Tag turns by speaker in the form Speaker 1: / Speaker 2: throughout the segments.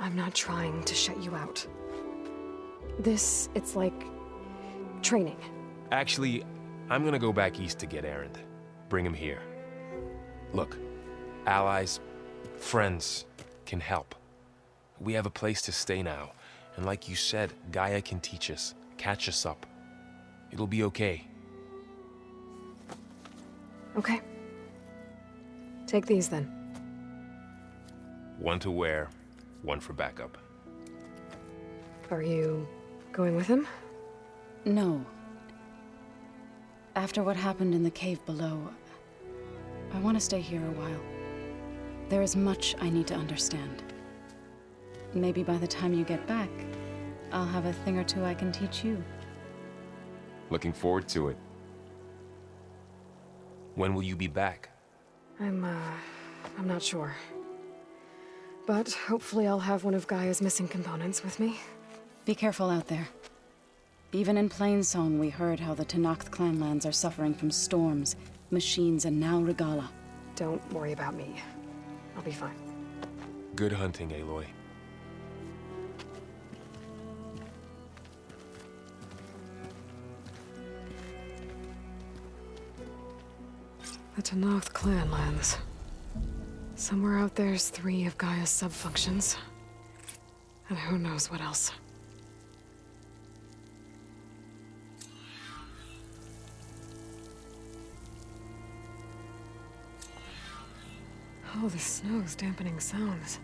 Speaker 1: I'm not trying to shut you out. It's like... training.
Speaker 2: Actually, I'm gonna go back east to get Erend. Bring him here. Look, allies, friends can help. We have a place to stay now, and like you said, Gaia can teach us, catch us up. It'll be okay.
Speaker 1: Okay. Take these then.
Speaker 2: One to wear, one for backup.
Speaker 1: Are you going with him?
Speaker 3: No. After what happened in the cave below, I want to stay here a while. There is much I need to understand. Maybe by the time you get back, I'll have a thing or two I can teach you.
Speaker 2: Looking forward to it. When will you be back?
Speaker 1: I'm not sure. But hopefully I'll have one of Gaia's missing components with me.
Speaker 3: Be careful out there. Even in Plainsong, we heard how the Tenakth clanlands are suffering from storms, machines, and now Regala.
Speaker 1: Don't worry about me. I'll be fine.
Speaker 2: Good hunting, Aloy.
Speaker 1: The Tenakth clanlands. Somewhere out there's 3 of Gaia's sub-functions. And who knows what else. Oh, the snow's dampening sounds.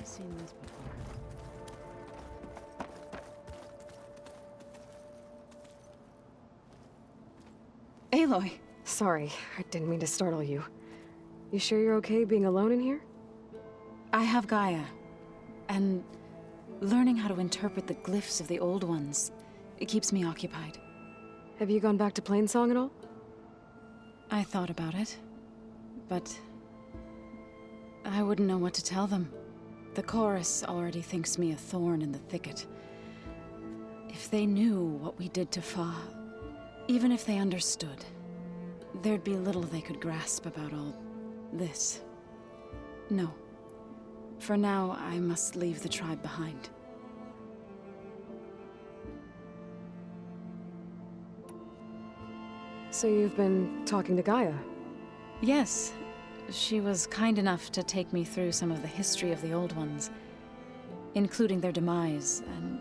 Speaker 3: Seen this before. Aloy!
Speaker 1: Sorry, I didn't mean to startle you. You sure you're okay being alone in here?
Speaker 3: I have Gaia, and learning how to interpret the glyphs of the old ones, it keeps me occupied.
Speaker 1: Have you gone back to Plainsong at all?
Speaker 3: I thought about it, but I wouldn't know what to tell them. The chorus already thinks me a thorn in the thicket. If they knew what we did to Fa, even if they understood, there'd be little they could grasp about all this. No. For now, I must leave the tribe behind.
Speaker 1: So you've been talking to Gaia?
Speaker 3: Yes. She was kind enough to take me through some of the history of the Old Ones, including their demise and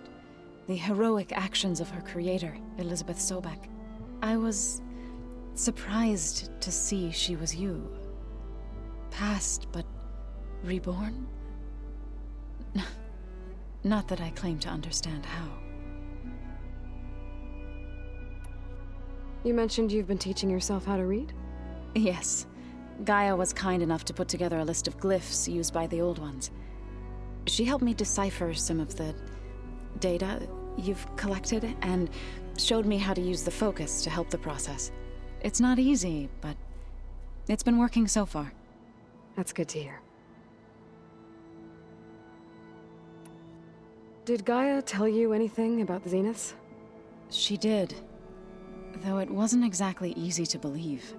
Speaker 3: the heroic actions of her creator, Elizabeth Sobek. I was surprised to see she was you. Past, but reborn? Not that I claim to understand how.
Speaker 1: You mentioned you've been teaching yourself how to read?
Speaker 3: Yes. Gaia was kind enough to put together a list of glyphs used by the Old Ones. She helped me decipher some of the data you've collected, and showed me how to use the focus to help the process. It's not easy, but it's been working so far.
Speaker 1: That's good to hear. Did Gaia tell you anything about the Zeniths?
Speaker 3: She did, though it wasn't exactly easy to believe.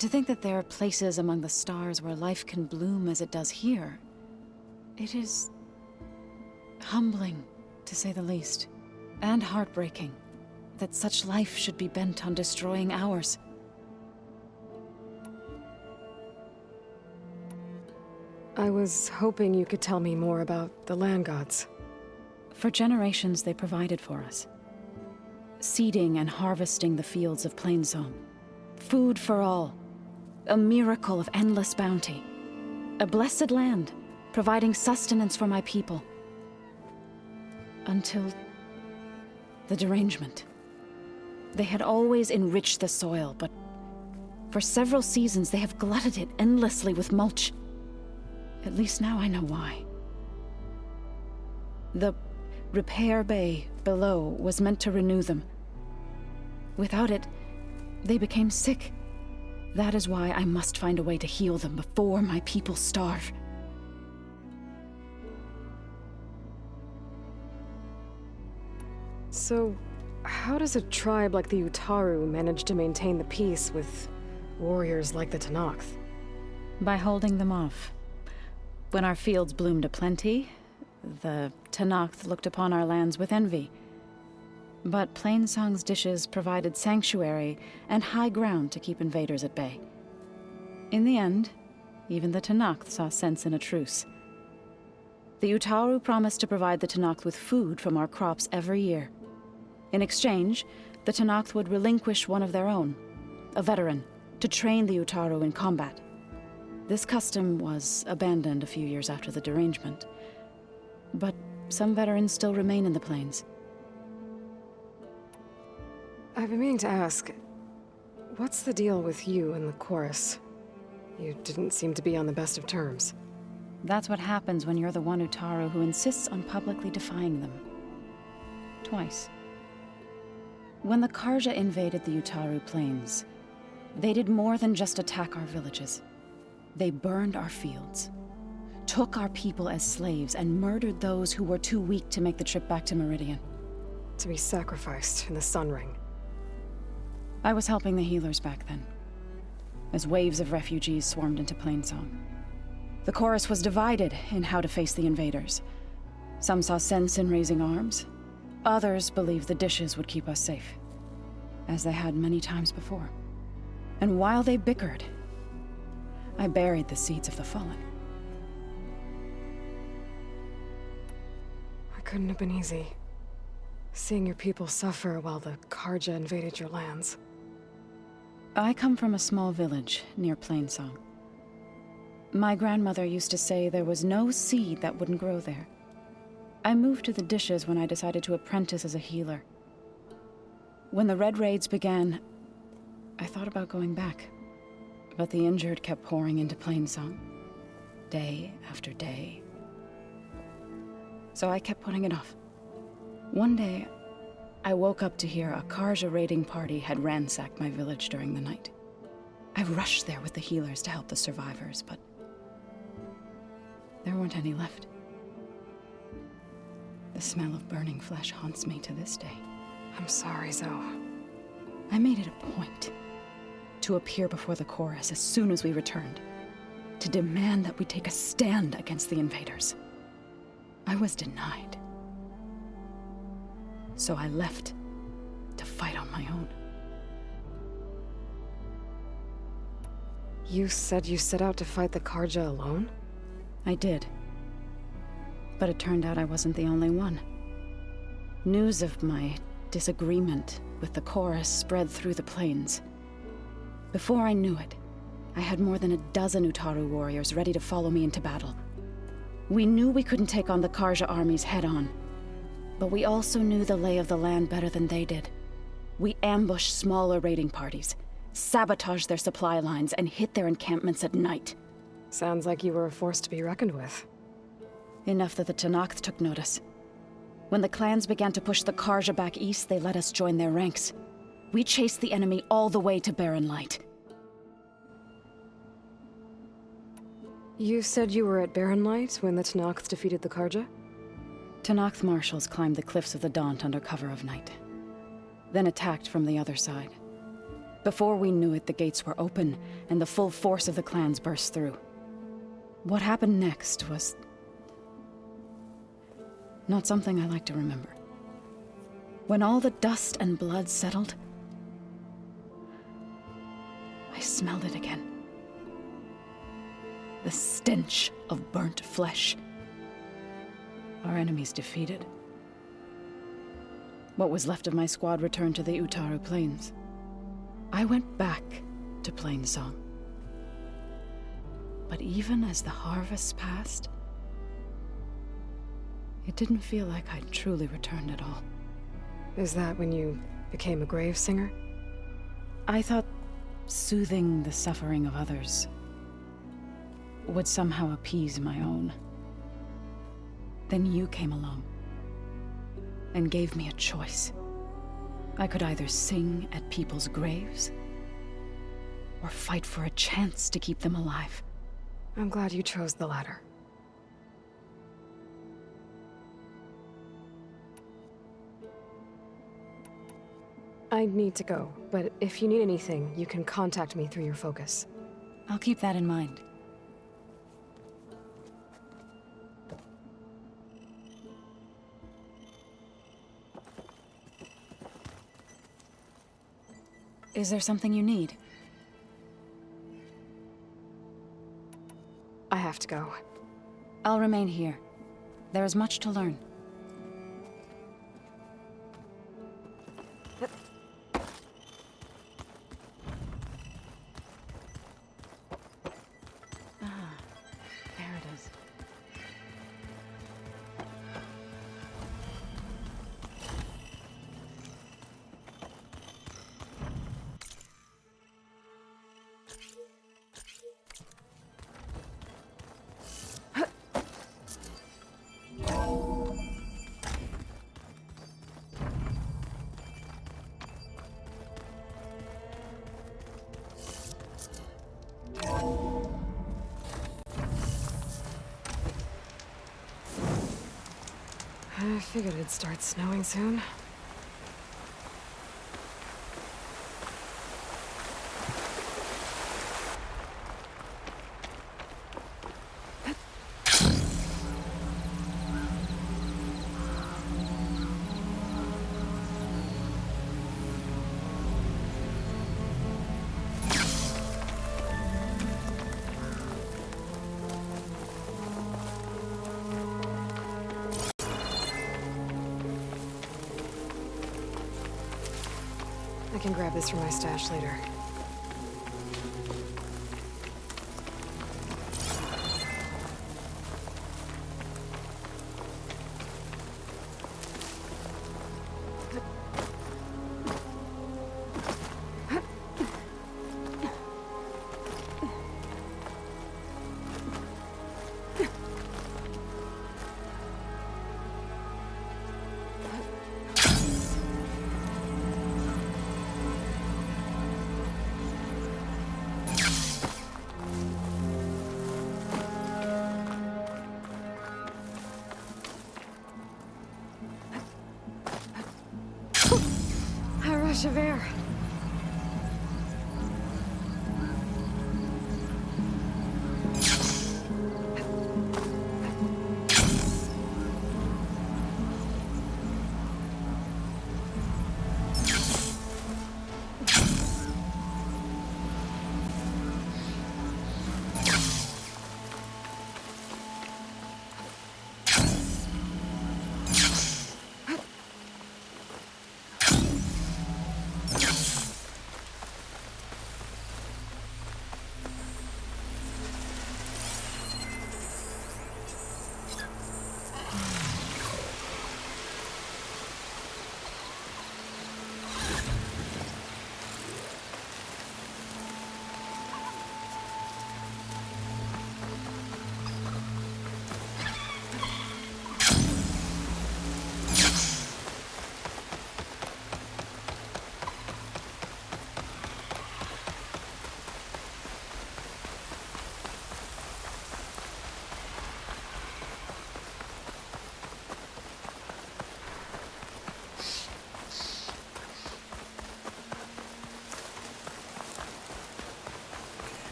Speaker 3: To think that there are places among the stars where life can bloom as it does here, it is humbling, to say the least, and heartbreaking that such life should be bent on destroying ours.
Speaker 1: I was hoping you could tell me more about the land gods.
Speaker 3: For generations, they provided for us. Seeding and harvesting the fields of Plainsong. Food for all. A miracle of endless bounty. A blessed land, providing sustenance for my people. Until the derangement. They had always enriched the soil, but for several seasons they have glutted it endlessly with mulch. At least now I know why. The repair bay below was meant to renew them. Without it, they became sick. That is why I must find a way to heal them before my people starve.
Speaker 1: So, how does a tribe like the Utaru manage to maintain the peace with warriors like the Tenakth?
Speaker 3: By holding them off. When our fields bloomed aplenty, the Tenakth looked upon our lands with envy. But Plainsong's dishes provided sanctuary and high ground to keep invaders at bay. In the end, even the Tenakth saw sense in a truce. The Utaru promised to provide the Tenakth with food from our crops every year. In exchange, the Tenakth would relinquish one of their own, a veteran, to train the Utaru in combat. This custom was abandoned a few years after the derangement, but some veterans still remain in the plains.
Speaker 1: I've been meaning to ask, what's the deal with you and the chorus? You didn't seem to be on the best of terms.
Speaker 3: That's what happens when you're the one Utaru who insists on publicly defying them. Twice. When the Karja invaded the Utaru plains, they did more than just attack our villages. They burned our fields, took our people as slaves, and murdered those who were too weak to make the trip back to Meridian.
Speaker 1: To be sacrificed in the Sun Ring.
Speaker 3: I was helping the healers back then, as waves of refugees swarmed into Plainsong. The chorus was divided in how to face the invaders. Some saw sense in raising arms. Others believed the dishes would keep us safe, as they had many times before. And while they bickered, I buried the seeds of the fallen.
Speaker 1: It couldn't have been easy. Seeing your people suffer while the Karja invaded your lands.
Speaker 3: I come from a small village near Plainsong. My grandmother used to say there was no seed that wouldn't grow there. I moved to the dishes when I decided to apprentice as a healer. When the Red Raids began, I thought about going back. But the injured kept pouring into Plainsong, day after day. So I kept putting it off. One day, I woke up to hear a Karja raiding party had ransacked my village during the night. I rushed there with the healers to help the survivors, but there weren't any left. The smell of burning flesh haunts me to this day.
Speaker 1: I'm sorry, Zoe.
Speaker 3: I made it a point to appear before the chorus as soon as we returned, to demand that we take a stand against the invaders. I was denied. So I left to fight on my own.
Speaker 1: You said you set out to fight the Karja alone?
Speaker 3: I did. But it turned out I wasn't the only one. News of my disagreement with the chorus spread through the plains. Before I knew it, I had more than a dozen Utaru warriors ready to follow me into battle. We knew we couldn't take on the Karja armies head-on, but we also knew the lay of the land better than they did. We ambushed smaller raiding parties, sabotaged their supply lines, and hit their encampments at night.
Speaker 1: Sounds like you were a force to be reckoned with.
Speaker 3: Enough that the Tenakth took notice. When the clans began to push the Karja back east, they let us join their ranks. We chased the enemy all the way to Barren Light.
Speaker 1: You said you were at Barren Light when the Tenakth defeated the Karja?
Speaker 3: Tenakth marshals climbed the cliffs of the Daunt under cover of night, then attacked from the other side. Before we knew it, the gates were open, and the full force of the clans burst through. What happened next was not something I like to remember. When all the dust and blood settled, I smelled it again. The stench of burnt flesh. Our enemies defeated. What was left of my squad returned to the Utaru Plains. I went back to Plainsong. But even as the harvest passed, it didn't feel like I'd truly returned at all.
Speaker 1: Is that when you became a grave singer?
Speaker 3: I thought soothing the suffering of others would somehow appease my own. Then you came along and gave me a choice. I could either sing at people's graves or fight for a chance to keep them alive.
Speaker 1: I'm glad you chose the latter. I need to go, but if you need anything, you can contact me through your focus.
Speaker 3: I'll keep that in mind. Is there something you need?
Speaker 1: I have to go.
Speaker 3: I'll remain here. There is much to learn. There it is.
Speaker 1: I figured it'd start snowing soon. I can grab this from my stash later. A rush of air.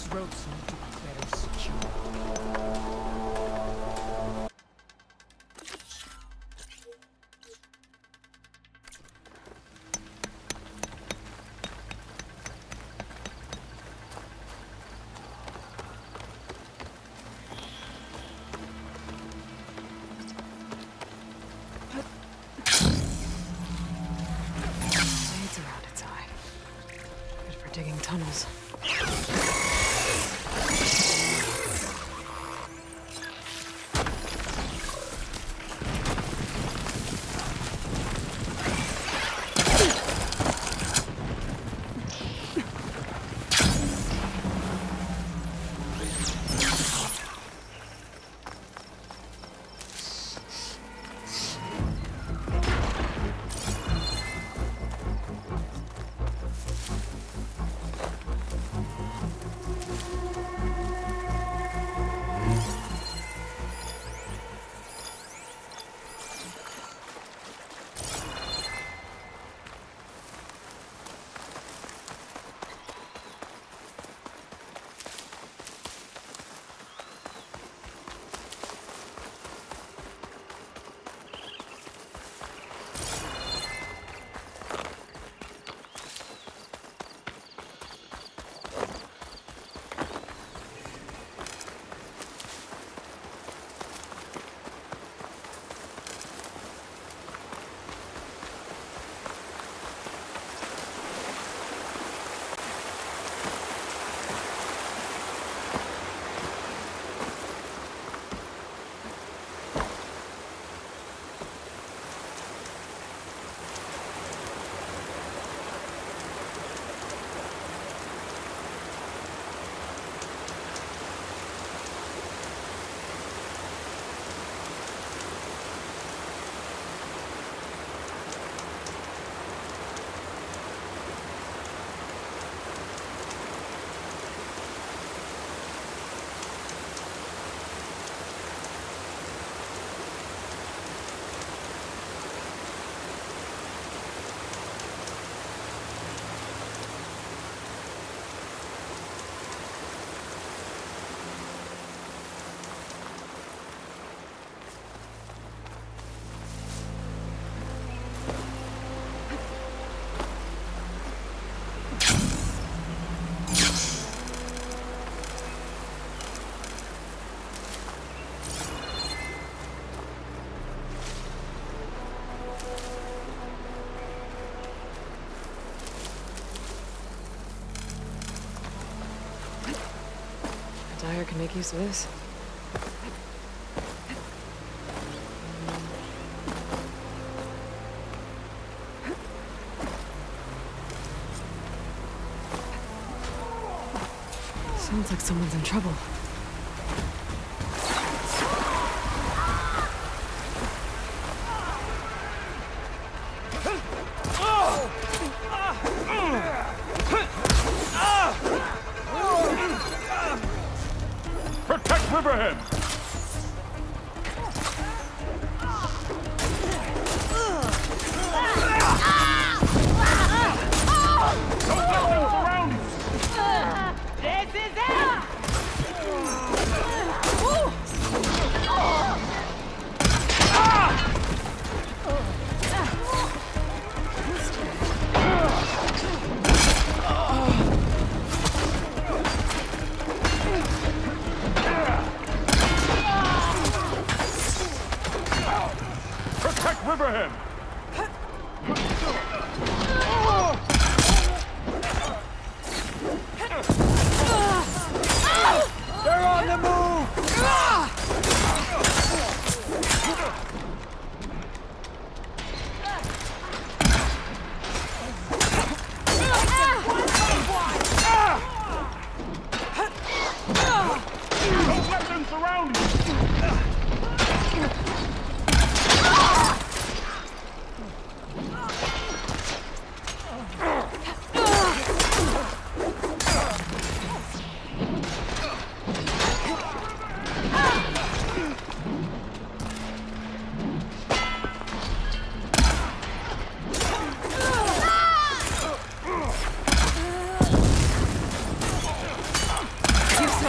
Speaker 4: Those ropes need to be better secured.
Speaker 1: Blades around its eye. Good for digging tunnels. Dyer can make use of this. Sounds like someone's in trouble.
Speaker 5: Protect Riverhead! Don't let them surround you!
Speaker 4: This is it!
Speaker 5: Protect Riverhead! They're on the move! Don't let them surround you!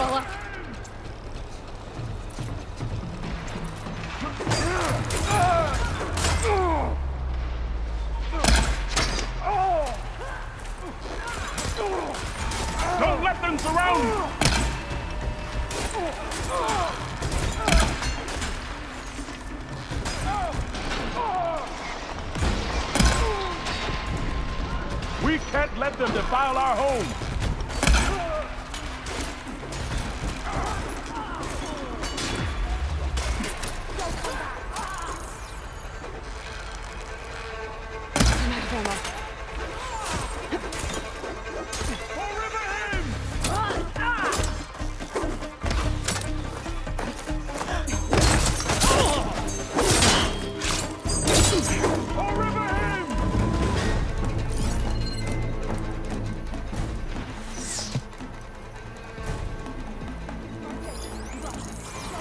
Speaker 1: fella.
Speaker 5: Don't let them surround you! We can't let them defile our home!
Speaker 1: I'm out of ammo.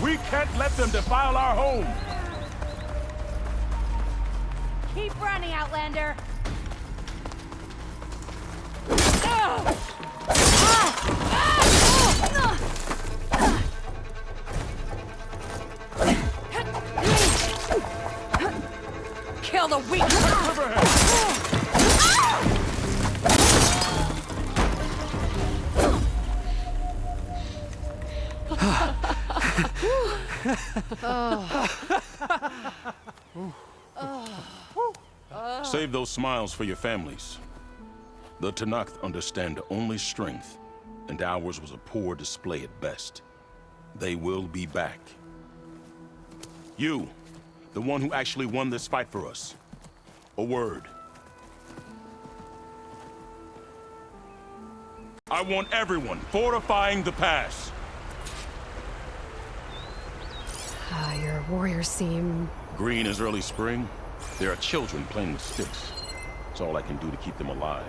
Speaker 5: We can't let them defile our home!
Speaker 4: Keep running, Outlander.
Speaker 1: Kill the weak!
Speaker 5: Save those smiles for your families. The Tanakh understand only strength, and ours was a poor display at best. They will be back. You, the one who actually won this fight for us. A word. I want everyone fortifying the pass.
Speaker 1: Your warriors seem...
Speaker 5: Green as early spring. There are children playing with sticks. It's all I can do to keep them alive.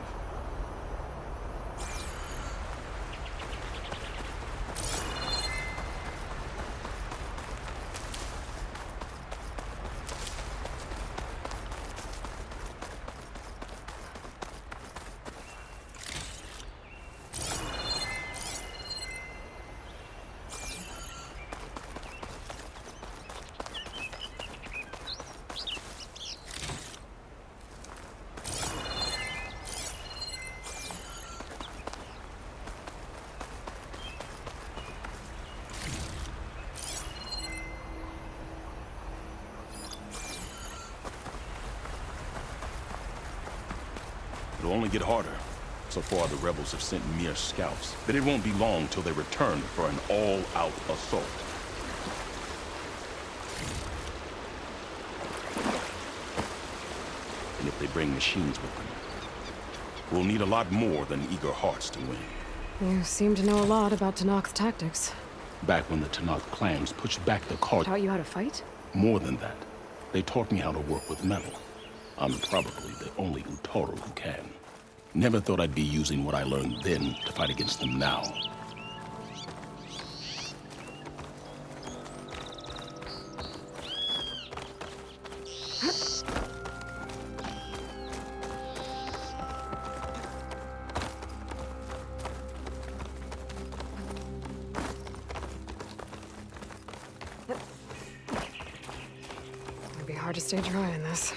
Speaker 5: It'll only get harder. So far, the rebels have sent mere scouts, but it won't be long till they return for an all-out assault. And if they bring machines with them, we'll need a lot more than eager hearts to win.
Speaker 1: You seem to know a lot about Tanakh's tactics.
Speaker 5: Back when the Tanakh clans pushed back the card...
Speaker 1: Taught you how to fight?
Speaker 5: More than that, they taught me how to work with metal. I'm probably the only Utoro who can. Never thought I'd be using what I learned then to fight against them now.
Speaker 1: It'd be hard to stay dry in this.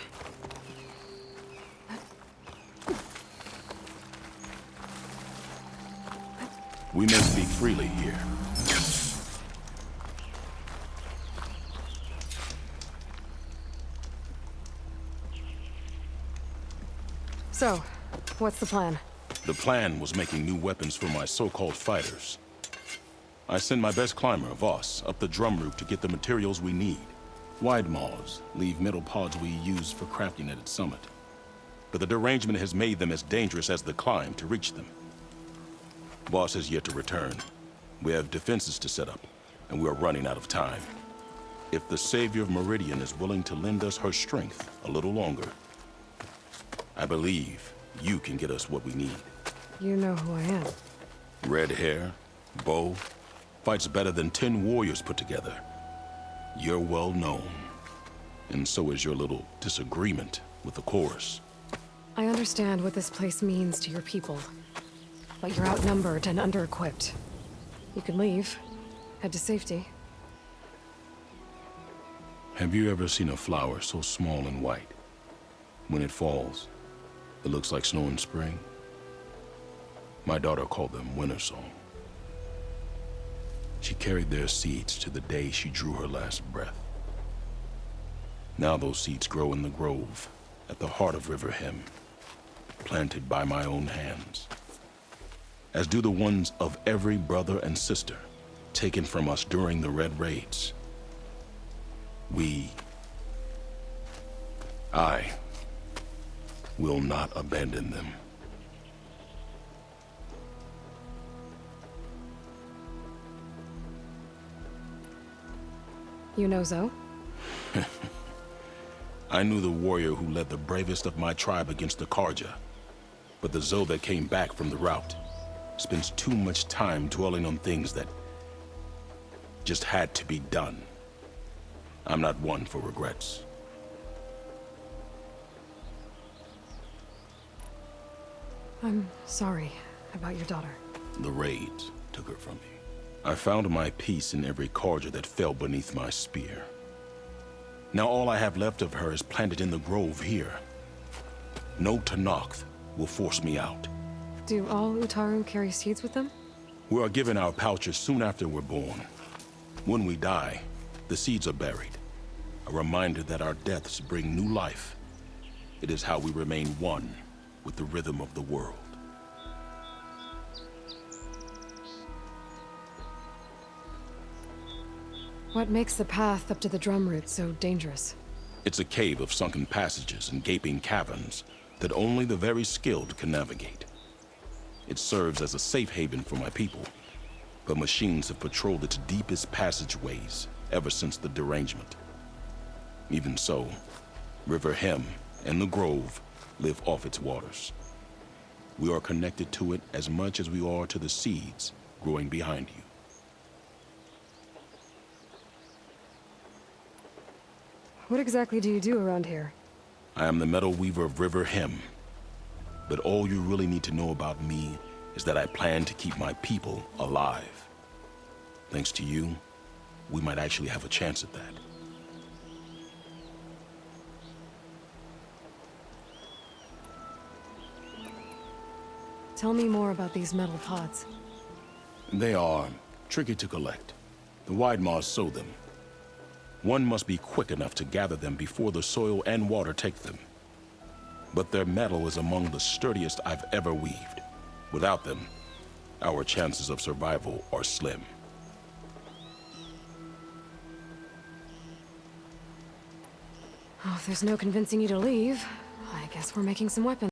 Speaker 5: We may speak freely here.
Speaker 1: So, what's the plan?
Speaker 5: The plan was making new weapons for my so-called fighters. I send my best climber, Voss, up the drum route to get the materials we need. Wide maws leave metal pods we use for crafting at its summit. But the derangement has made them as dangerous as the climb to reach them. Boss has yet to return. We have defenses to set up, and we are running out of time. If the Savior of Meridian is willing to lend us her strength a little longer, I believe you can get us what we need.
Speaker 1: You know who I am.
Speaker 5: Red hair, bow, fights better than 10 warriors put together. You're well known, and so is your little disagreement with the chorus.
Speaker 1: I understand what this place means to your people. But you're outnumbered and under-equipped. You could leave. Head to safety.
Speaker 5: Have you ever seen a flower so small and white? When it falls, it looks like snow in spring. My daughter called them winter song. She carried their seeds to the day she drew her last breath. Now those seeds grow in the grove at the heart of River Hem, planted by my own hands, as do the ones of every brother and sister taken from us during the Red Raids. I will not abandon them.
Speaker 1: You know Zoe?
Speaker 5: I knew the warrior who led the bravest of my tribe against the Karja, but the Zoe that came back from the rout spends too much time dwelling on things that just had to be done. I'm not one for regrets.
Speaker 1: I'm sorry about your daughter.
Speaker 5: The raids took her from me. I found my peace in every Karja that fell beneath my spear. Now all I have left of her is planted in the grove here. No Tenakth will force me out.
Speaker 1: Do all Utaru carry seeds with them?
Speaker 5: We are given our pouches soon after we're born. When we die, the seeds are buried. A reminder that our deaths bring new life. It is how we remain one with the rhythm of the world.
Speaker 1: What makes the path up to the drum root so dangerous?
Speaker 5: It's a cave of sunken passages and gaping caverns that only the very skilled can navigate. It serves as a safe haven for my people, but machines have patrolled its deepest passageways ever since the derangement. Even so, River Hem and the Grove live off its waters. We are connected to it as much as we are to the seeds growing behind you.
Speaker 1: What exactly do you do around here?
Speaker 5: I am the Metal Weaver of River Hem, but all you really need to know about me is that I plan to keep my people alive. Thanks to you, we might actually have a chance at that.
Speaker 1: Tell me more about these metal pods.
Speaker 5: They are tricky to collect. The Widemaws sow them. One must be quick enough to gather them before the soil and water take them. But their metal is among the sturdiest I've ever weaved. Without them, our chances of survival are slim.
Speaker 1: Oh, if there's no convincing you to leave, I guess we're making some weapons.